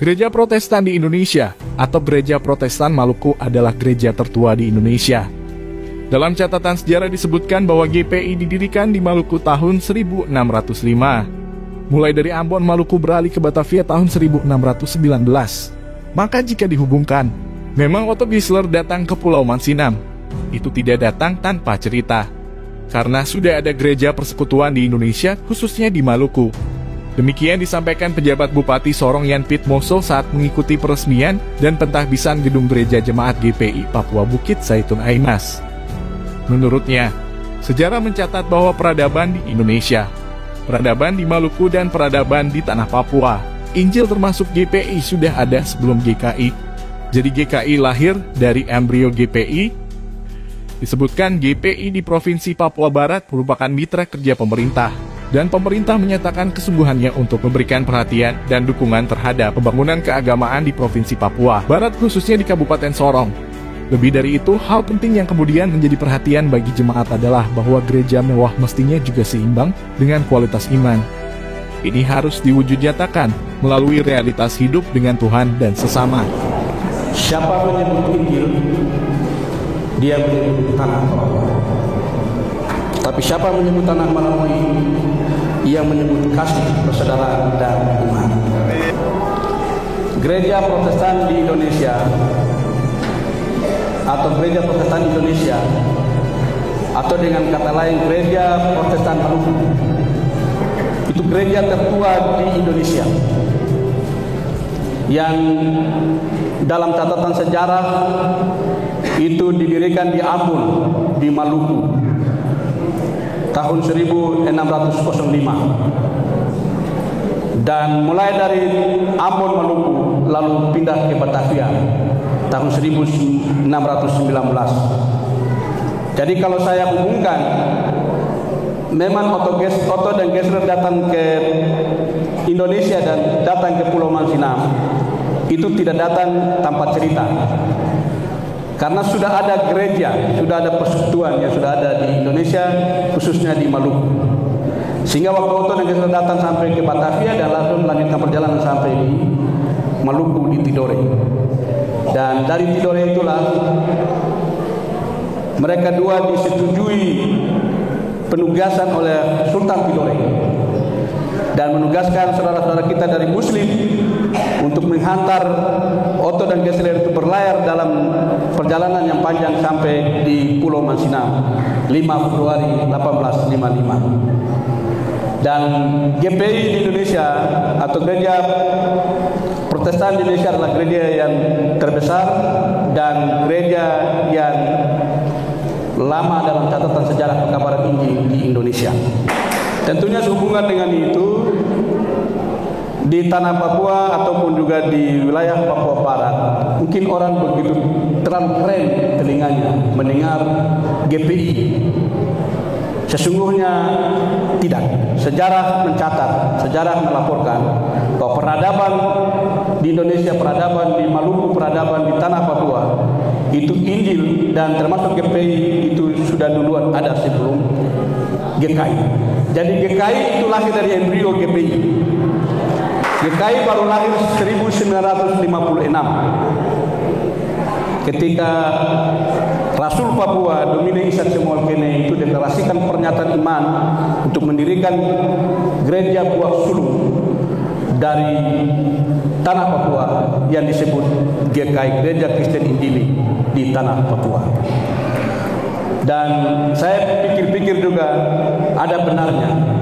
Gereja Protestan di Indonesia atau Gereja Protestan Maluku adalah gereja tertua di Indonesia. Dalam catatan sejarah disebutkan bahwa GPI didirikan di Maluku tahun 1605. Mulai dari Ambon, Maluku beralih ke Batavia tahun 1619. Maka jika dihubungkan, memang Otto Geisler datang ke Pulau Mansinam. Itu tidak datang tanpa cerita. Karena sudah ada gereja persekutuan di Indonesia, khususnya di Maluku. Demikian disampaikan pejabat Bupati Sorong Yan Pit Moso saat mengikuti peresmian dan pentahbisan gedung gereja jemaat GPI Papua Bukit Zaitun Aimas. Menurutnya, sejarah mencatat bahwa peradaban di Indonesia, peradaban di Maluku dan peradaban di tanah Papua, Injil termasuk GPI sudah ada sebelum GKI. Jadi GKI lahir dari embrio GPI. Disebutkan GPI di Provinsi Papua Barat merupakan mitra kerja pemerintah. Dan pemerintah menyatakan kesungguhannya untuk memberikan perhatian dan dukungan terhadap pembangunan keagamaan di Provinsi Papua Barat, khususnya di Kabupaten Sorong. Lebih dari itu, hal penting yang kemudian menjadi perhatian bagi jemaat adalah bahwa gereja mewah mestinya juga seimbang dengan kualitas iman. Ini harus diwujud nyatakan melalui realitas hidup dengan Tuhan dan sesama. Siapa menyebut Injil, dia menyebut tanah Papua. Tapi siapa menyebut tanah Maluku, ia menyebut kasih, persaudaraan, dan iman. Gereja Protestan di Indonesia atau Gereja Protestan Indonesia atau dengan kata lain Gereja Protestan Maluku itu gereja tertua di Indonesia yang dalam catatan sejarah itu didirikan di Ambon di Maluku tahun 1605 dan mulai dari Ambon Maluku lalu pindah ke Batavia tahun 1619. Jadi kalau saya hubungkan, memang Otto dan Geisler datang ke Indonesia dan datang ke Pulau Mansinam itu tidak datang tanpa cerita. Karena sudah ada gereja, sudah ada persekutuan yang sudah ada di Indonesia, khususnya di Maluku. Sehingga waktu Otto dan Geisler datang sampai ke Batavia dan lalu melanjutkan perjalanan sampai di Maluku di Tidore. Dan dari Tidore itulah mereka dua disetujui penugasan oleh Sultan Tidore dan menugaskan saudara-saudara kita dari Muslim untuk menghantar Otto dan Geisler itu berlayar dalam perjalanan yang panjang sampai di Pulau Mansinam 5 Februari 1855. Dan GPI di Indonesia atau Gereja Protestan di Indonesia adalah gereja yang terbesar dan gereja yang lama dalam catatan sejarah pekabaran Injil di Indonesia. Tentunya sehubungan dengan itu, di tanah Papua ataupun juga di wilayah Papua Barat, mungkin orang begitu terlalu keren telinganya mendengar GPI. Sesungguhnya tidak. Sejarah mencatat, sejarah melaporkan bahwa peradaban di Indonesia, peradaban di Maluku, peradaban di tanah Papua itu Injil dan termasuk GPI itu sudah duluan ada sebelum GKI. Jadi GKI itu lahir dari embrio GPI. GKI baru lahir 1956 ketika Rasul Papua Domine Isan Samuel Kene itu deklarasikan pernyataan iman untuk mendirikan gereja buah sulung dari tanah Papua yang disebut GKI, Gereja Kristen Injili di tanah Papua. Dan saya pikir-pikir juga ada benarnya.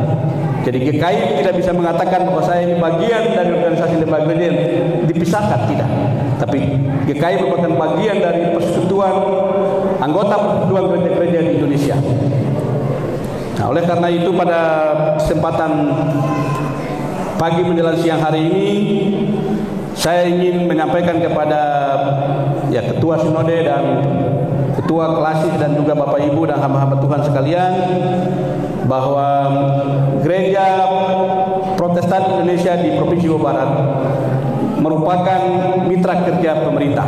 Jadi GKI tidak bisa mengatakan bahwa saya ini bagian dari organisasi lembaga gereja yang dipisahkan, tidak. Tapi GKI merupakan bagian dari persekutuan, anggota persekutuan gereja-gereja di Indonesia. Nah, oleh karena itu pada kesempatan pagi menjelang siang hari ini, saya ingin menyampaikan kepada Ketua Sinode dan Ketua Klasis dan juga Bapak Ibu dan hamba-hamba Tuhan sekalian bahwa Gereja Protestan Indonesia di Provinsi Papua Barat merupakan mitra kerja pemerintah.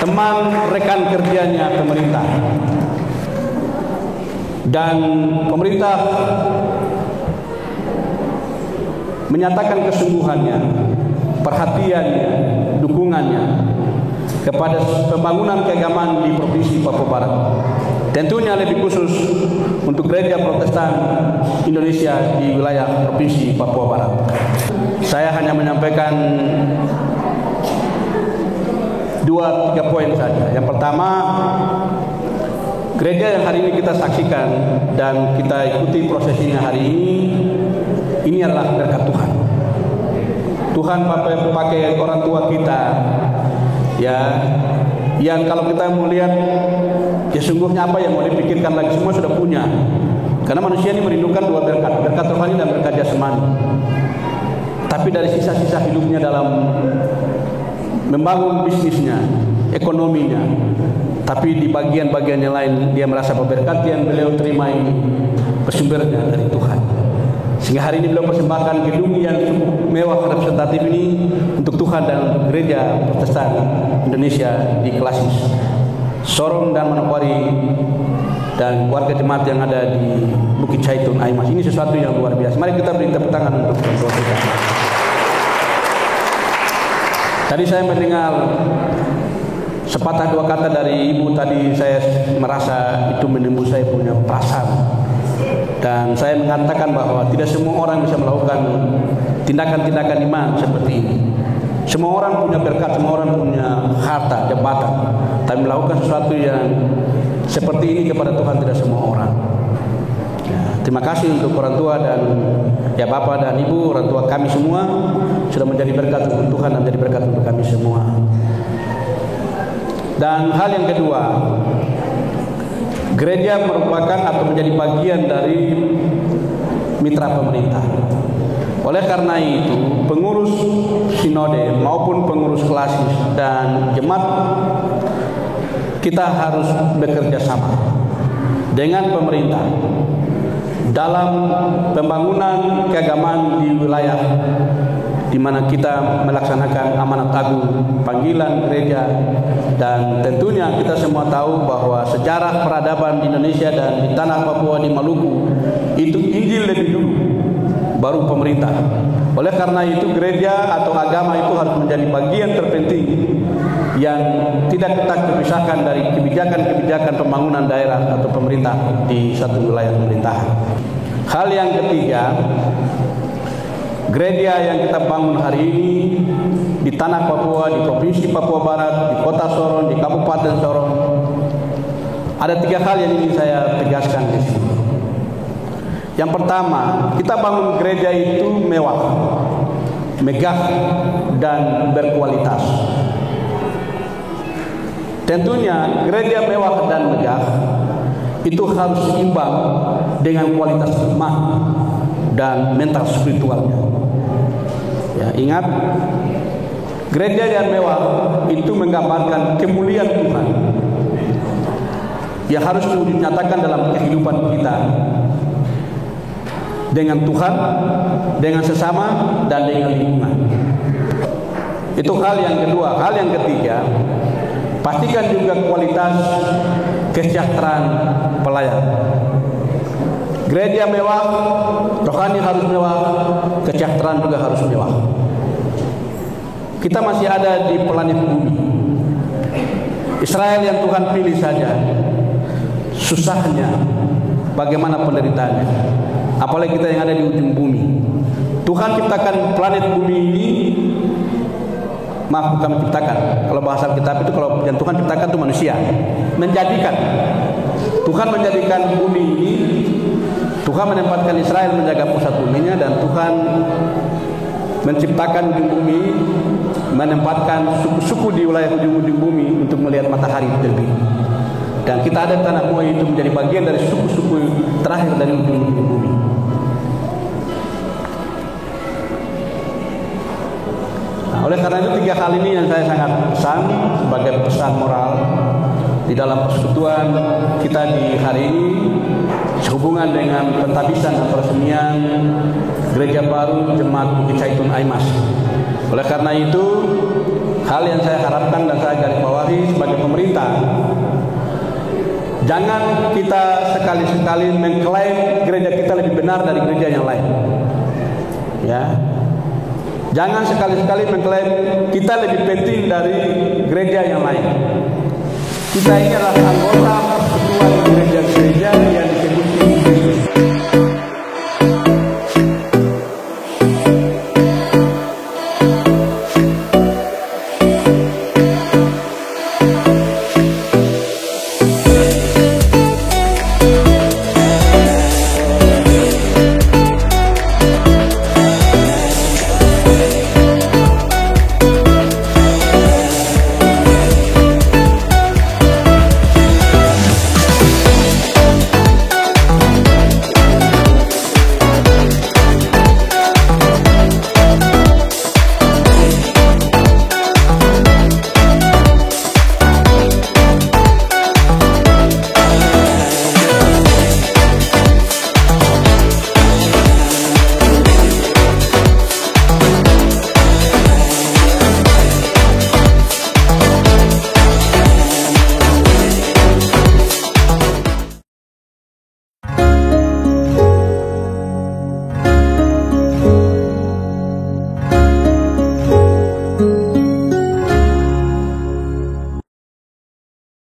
teman rekan kerjanya pemerintah. Dan pemerintah menyatakan kesungguhannya, perhatiannya, dukungannya kepada pembangunan keagamaan di Provinsi Papua Barat. Tentunya lebih khusus untuk gereja Protestan Indonesia di wilayah Provinsi Papua Barat. Saya hanya menyampaikan 2-3 poin saja. Yang pertama, gereja yang hari ini kita saksikan dan kita ikuti prosesinya hari ini adalah berkat Tuhan. Tuhan pakai orang tua kita, ya, yang kalau kita melihat, ya sungguhnya apa yang mau dipikirkan lagi, semua sudah punya. Karena manusia ini merindukan 2 berkat, berkat rohani dan berkat jasmani. Tapi dari sisa-sisa hidupnya dalam membangun bisnisnya, ekonominya, tapi di bagian-bagian yang lain dia merasa bahwa berkat yang beliau terima ini bersumbernya dari Tuhan. Sehingga hari ini beliau persembahkan gedung yang cukup mewah representatif ini untuk Tuhan dan untuk gereja Protestan Indonesia di Klasis, Sorong dan Manokwari, dan warga jemaat yang ada di Bukit Caitun Aimas. Ini sesuatu yang luar biasa. Mari kita beri tepuk tangan untuk doa kita. Tadi saya mendengar sepatah 2 kata dari Ibu tadi, saya merasa itu menembus saya punya perasaan. Dan saya mengatakan bahwa tidak semua orang bisa melakukan tindakan-tindakan iman seperti ini. Semua orang punya berkat, semua orang punya harta, jabatan, tapi melakukan sesuatu yang seperti ini kepada Tuhan tidak semua orang. Ya, terima kasih untuk orang tua dan ya Bapak dan Ibu, orang tua kami semua sudah menjadi berkat untuk Tuhan dan menjadi berkat untuk kami semua. Dan hal yang kedua, gereja merupakan atau menjadi bagian dari mitra pemerintah. Oleh karena itu, pengurus sinode maupun pengurus Klasis dan jemaat kita harus bekerja sama dengan pemerintah dalam pembangunan keagamaan di wilayah di mana kita melaksanakan amanat agung panggilan gereja. Dan tentunya kita semua tahu bahwa sejarah peradaban di Indonesia dan di tanah Papua, di Maluku, itu Injil lebih dulu, baru pemerintah. Oleh karena itu gereja atau agama itu harus menjadi bagian terpenting yang tidak kita terpisahkan dari kebijakan-kebijakan pembangunan daerah atau pemerintah di satu wilayah pemerintahan. Hal yang ketiga, gereja yang kita bangun hari ini di tanah Papua, di Provinsi Papua Barat, di Kota Sorong, di Kabupaten Sorong, ada 3 hal yang ingin saya tegaskan di sini. Yang pertama, kita bangun gereja itu mewah, megah, dan berkualitas. Tentunya gereja mewah dan megah itu harus seimbang dengan kualitas iman dan mental spiritualnya. Ya, ingat, gereja yang mewah itu menggambarkan kemuliaan Tuhan yang harus dinyatakan dalam kehidupan kita dengan Tuhan, dengan sesama, dan dengan lingkungan. Itu hal yang kedua. Hal yang ketiga, pastikan juga kualitas kesejahteraan pelayan. Gereja mewah, rohani harus mewah, kesejahteraan juga harus mewah. Kita masih ada di planet bumi. Israel yang Tuhan pilih saja, susahnya, bagaimana penderitaannya. Apalagi kita yang ada di ujung bumi. Tuhan ciptakan planet bumi ini, maaf bukan menciptakan. Kalau bahasa kitab itu, kalau yang Tuhan ciptakan itu manusia, menjadikan. Tuhan menjadikan bumi ini, Tuhan menempatkan Israel menjaga pusat buminya, dan Tuhan menciptakan ujung bumi, menempatkan suku-suku di wilayah ujung-ujung bumi untuk melihat matahari terbit. Dan kita ada di tanah Moi itu menjadi bagian dari suku-suku terakhir dari ujung-ujung bumi. Nah, oleh karena itu 3 hal ini yang saya sangat pesan sebagai pesan moral di dalam persekutuan kita di hari ini sehubungan dengan pentabisan atau resmian Gereja Baru Jemaat Bukit Caitun Aimas. Oleh karena itu hal yang saya harapkan dan saya garis bawahi sebagai pemerintah, jangan kita sekali-sekali mengklaim gereja kita lebih benar dari gereja yang lain. Ya, jangan sekali-sekali mengklaim kita lebih penting dari gereja yang lain. Kita ini adalah anggota